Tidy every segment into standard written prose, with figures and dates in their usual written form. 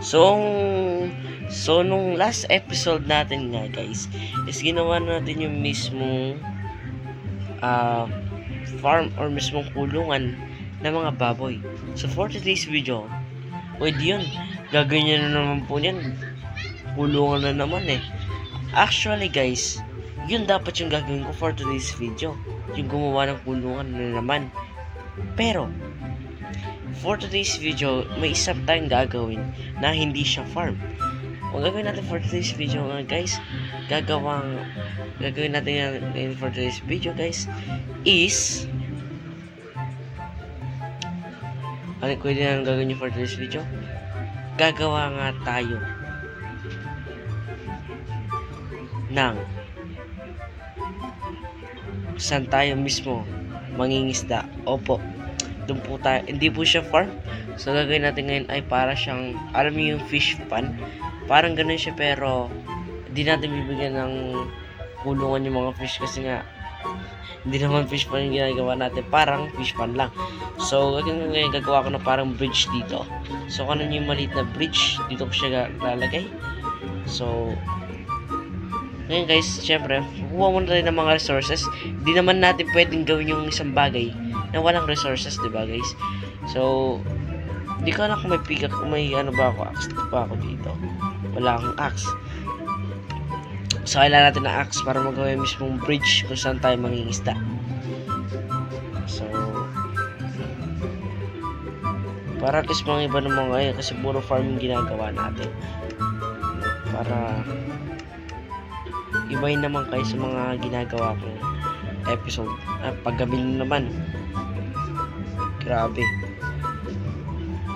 So, nung last episode natin nga guys, is ginawa natin yung mismong farm or mismong kulungan ng mga baboy. So, for today's video, pwede yun. Gagawin nyo na naman po yan. Kulungan na naman eh. Actually guys, yun dapat yung gagawin ko for today's video. Yung gumawa ng kulungan na naman. Pero, for today's video, may isa tayong gagawin na hindi siya farm. Ang gagawin natin for today's video nga guys, gagawin natin yan for today's video guys, is ano pwede na gagawin nyo for today's video? Gagawa nga tayo ng saan tayo mismo mangingisda. Opo, doon po tayo, hindi po siya farm. So gagawin natin ngayon ay para siyang, alam niyo yung fish pan, parang ganun siya, pero hindi natin bibigyan ng kulungan yung mga fish kasi nga hindi naman fish pan yung ginagawa natin, parang fish pan lang. So ngayon gagawa ko na parang bridge dito. So kanan yung maliit na bridge, dito ko siya lalagay. So ngayon guys, syempre kukuha muna tayo ng mga resources. Hindi naman natin pwedeng gawin yung isang bagay na walang resources, diba guys? So hindi ko alam kung may pick up, kung may ano ba ako, axe pa ako dito. Wala akong axe. So kailangan natin ng axe para magawa yung mismong bridge kung saan tayo mangingisda. So para at least mga iba naman ngayon, kasi puro farming ginagawa natin. Para ibahin naman kayo sa mga ginagawa kong episode. Paggabi naman, grabe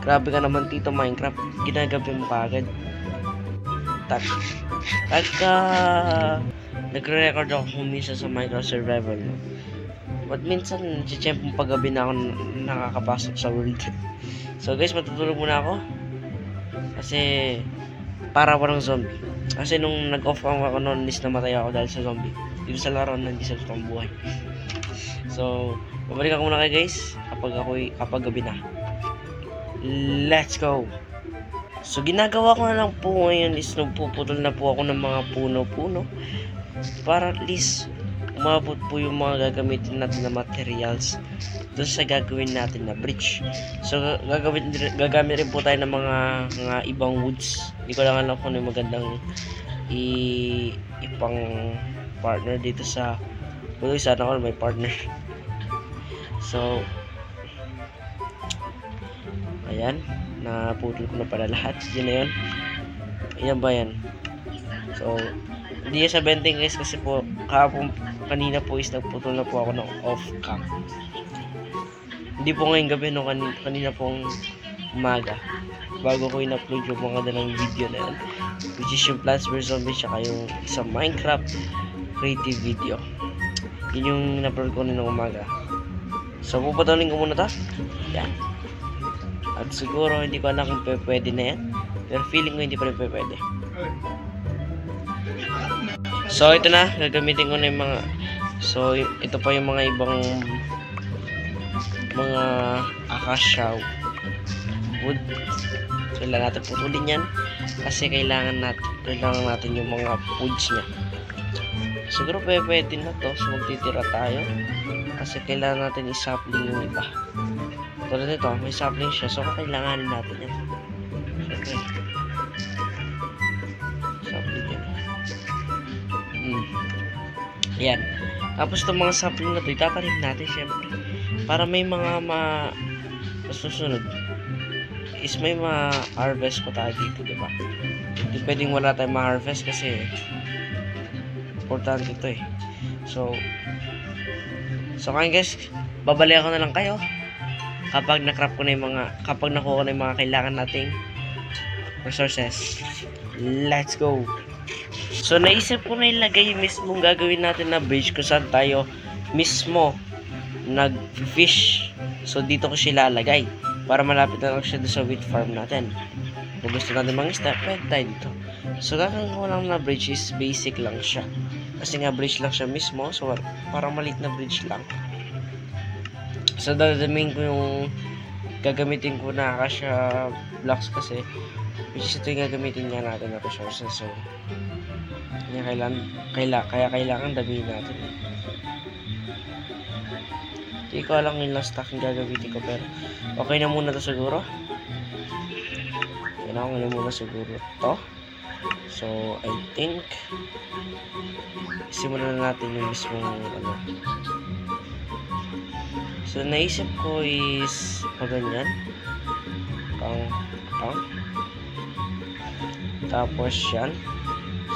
ka naman Tito Minecraft, ginagabi mo kagad. Pagka nagre-record ako minsan sa Minecraft Survival, no? But minsan siyempre paggabi na ako nakakapasok sa world. So guys, matutulog muna ako kasi para walang zombie. Kasi nung nag-off ako noon, is namatay ako dahil sa zombie. Dito sa laro, hindi sa totoong buhay. So babalik ako muna kayo guys kapag gabi na. Let's go! So ginagawa ko na lang po ngayon is nagpuputol na po ako ng mga puno-puno para at least umabot po yung mga gagamitin natin na materials doon sa gagawin natin na bridge. So gagamit rin po tayo ng mga ibang woods. Hindi ko lang alam kung ano yung magandang ipang partner dito sa buloy. Sana all may partner. So ayan, naputol ko na pala lahat. Yun na yun. Ayan ba yan? So hindi sa benting guys, kasi po kanina po is nagputol na po ako ng off cam. Hindi po ngayong gabi, no, kanina pong umaga bago ko in-upload yung mga dalang video na yan, which is yung Plants vs Zombies tsaka yung isang Minecraft creative video. Yun yung in-upload ko ng umaga. So puputulin ko muna to. Yan. At siguro hindi ko alam kung pwede na yan, pero feeling ko hindi pa rin pwede. So ito na, gagamitin ko na yung mga, so ito pa yung mga ibang mga acacia wood. So kailangan natin putulin yan kasi kailangan natin yung mga foods nya. Siguro pwede na to. So magtitira tayo kasi kailangan natin i-sapling yung iba. Tulad nito, may sapling siya, so kailanganin natin yan. Okay. Sapling yan. Ayan. Tapos itong mga sapling na ito, itatanim natin syempre. Para may mga masusunod is may ma-harvest pa tayo dito, diba? Hindi pwedeng wala tayong ma-harvest kasi importante ito eh. So ngayon guys, babalik ako na lang kayo kapag nakuha ko na yung mga kailangan nating resources. Let's go! So naisip ko na ilagay yung mismong gagawin natin na bridge kung saan tayo mismo nag-fish. So dito ko siya lalagay para malapit na lang siya sa wheat farm natin. Kung gusto natin mangisda, pwede tayo dito. So gagawin ko lang na bridge is basic lang siya. Kasi nga bridge lang siya mismo, so parang maliit na bridge lang. So dadamihin ko yung gagamitin ko na Acacia blocks kasi, which is ito yung gagamitin nga natin na resources. So, kaya kailangan damihin natin. Hindi ko alam yung last stack yung gagamitin ko, pero okay na muna to siguro. Kailangan na muna siguro to. So, I think simulan na natin yung mismong ano. So, naisip ko is ganyan. Tapos yan.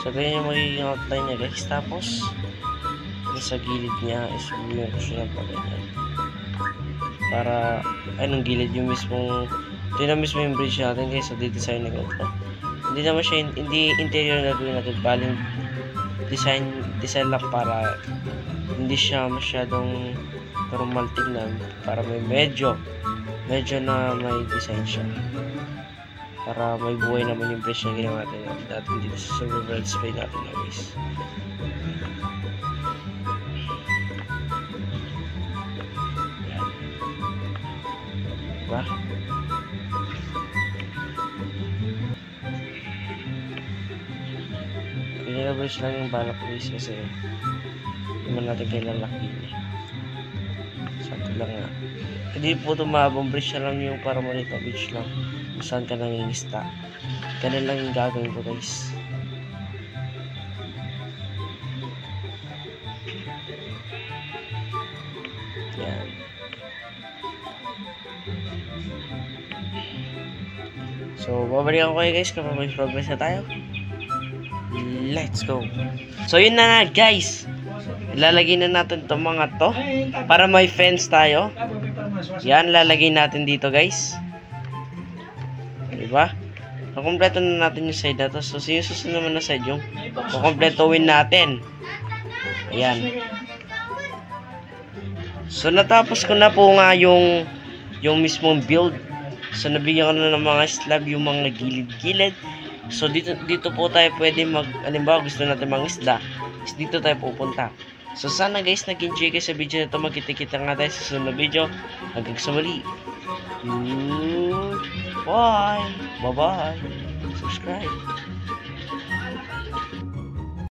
So, ganyan yung magiging outline niya, guys. Tapos, sa gilid niya is bumili ko siya ng ganyan. Para, anong gilid yung mismong, ito na mismo yung bridge natin, guys. So, di-design na ganito. Hindi naman siya, hindi interior na gawin natin. Baling, design lang para hindi siya masyadong normal tingnan, para may medyo na may design siya, para may buhay naman yung bridge na ginawa natin dito sa survival display natin na guys. Diba? Pinila-bridge lang yung balak guys kasi naman natin kailan laki sakto lang nga. Hindi po ito mahabang bridge na lang yung para maliit na bridge lang kung saan ka nangingista. Ganun lang yung gagawin ko guys. Yan. So, babalikan ko kayo guys kapag may progress na tayo. Let's go. So, yun na nga guys. Ilalagay na natin itong mga to para may fence tayo. Yan, lalagay natin dito guys. Diba? Kumpleto na natin yung side na to. So, yung susunod naman na side yung kukumpletuin natin. Ayan. So, natapos ko na po nga yung mismong build. So, nabigyan ko na ng mga slab yung mga gilid-gilid. So, dito po tayo pwede halimbawa gusto natin mangisda, is dito tayo pupunta. So, sana guys, nag-enjoy kayo sa video na ito. Magkita-kita nga tayo sa susunod na video. Hanggang sa muli. Bye! Bye-bye! Subscribe!